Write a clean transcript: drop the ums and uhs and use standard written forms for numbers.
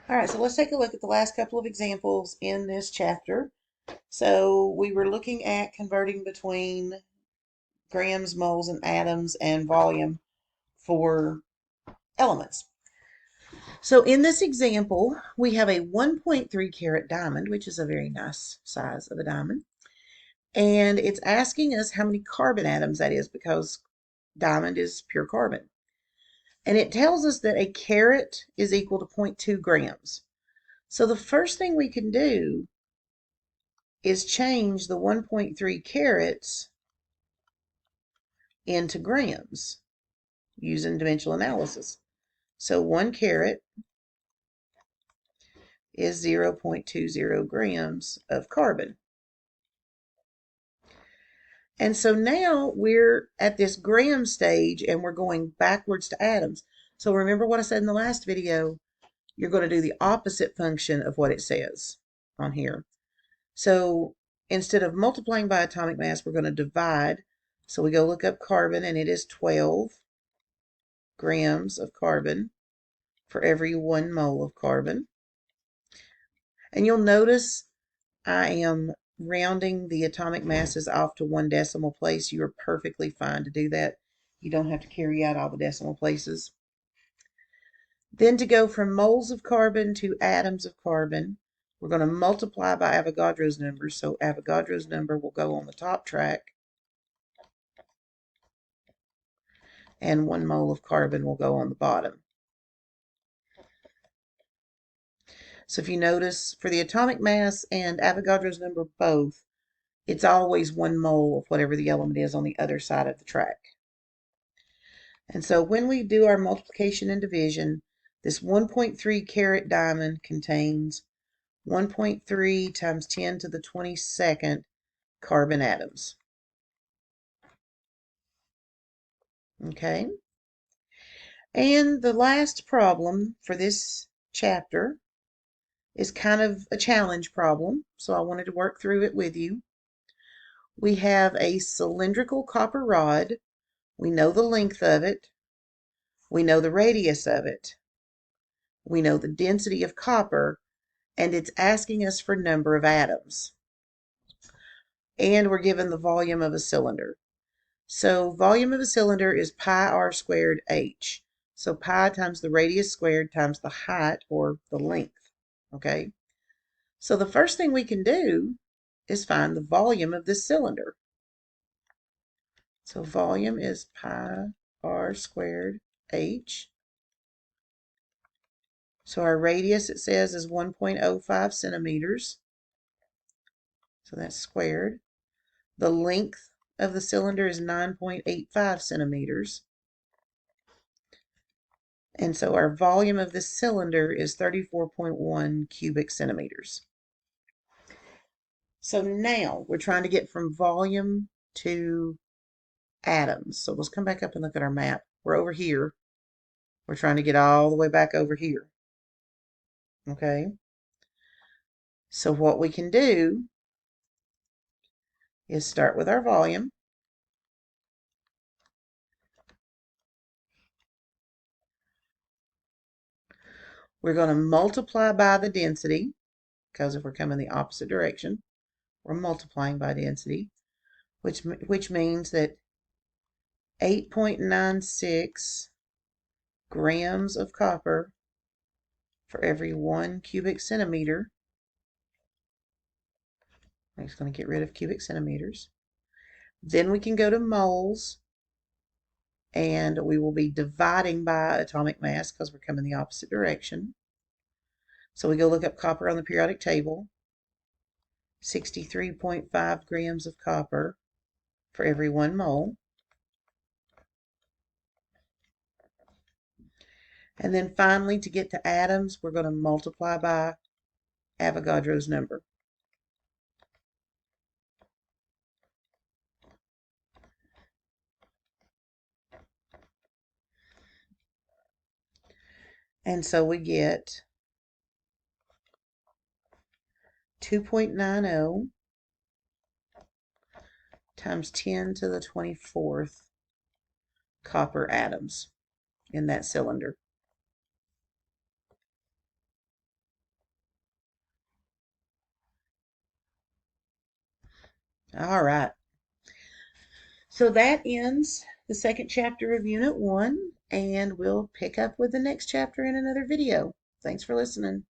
All right, so let's take a look at the last couple of examples in this chapter. So we were looking at converting between grams, moles, and atoms and volume for elements. So in this example, we have a 1.3 carat diamond, which is a very nice size of a diamond. And it's asking us how many carbon atoms that is because diamond is pure carbon. And it tells us that a carat is equal to 0.2 grams. So the first thing we can do is change the 1.3 carats into grams using dimensional analysis. So 1 carat is 0.20 grams of carbon. And so now we're at this gram stage and we're going backwards to atoms. So remember what I said in the last video, you're going to do the opposite function of what it says on here. So instead of multiplying by atomic mass, we're going to divide. So we go look up carbon and it is 12 grams of carbon for every 1 mole of carbon. And you'll notice I am rounding the atomic masses off to 1 decimal place. You are perfectly fine to do that. You don't have to carry out all the decimal places. Then to go from moles of carbon to atoms of carbon, we're going to multiply by Avogadro's number. So Avogadro's number will go on the top track, and 1 mole of carbon will go on the bottom. So if you notice, for the atomic mass and Avogadro's number both, it's always 1 mole of whatever the element is on the other side of the track. And so when we do our multiplication and division, this 1.3 carat diamond contains 1.3 times 10 to the 22nd carbon atoms. Okay? And the last problem for this chapter is kind of a challenge problem, so I wanted to work through it with you. We have a cylindrical copper rod. We know the length of it. We know the radius of it. We know the density of copper, and it's asking us for number of atoms. And we're given the volume of a cylinder. So volume of a cylinder is pi r squared h. So pi times the radius squared times the height or the length. Okay? So the first thing we can do is find the volume of this cylinder. So volume is pi r squared h. So our radius, it says, is 1.05 centimeters. So that's squared. The length of the cylinder is 9.85 centimeters. And so our volume of this cylinder is 34.1 cubic centimeters. So now we're trying to get from volume to atoms. So let's come back up and look at our map. We're over here. We're trying to get all the way back over here. Okay? So what we can do is start with our volume. We're going to multiply by the density, because if we're coming the opposite direction, we're multiplying by density, which means that 8.96 grams of copper for every 1 cubic centimeter. I'm just going to get rid of cubic centimeters. Then we can go to moles, and we will be dividing by atomic mass because we're coming the opposite direction. So we go look up copper on the periodic table. 63.5 grams of copper for every 1 mole. And then finally, to get to atoms, we're going to multiply by Avogadro's number. And so we get 2.90 times 10 to the 24th copper atoms in that cylinder. All right. So that ends the second chapter of Unit 1, and we'll pick up with the next chapter in another video. Thanks for listening.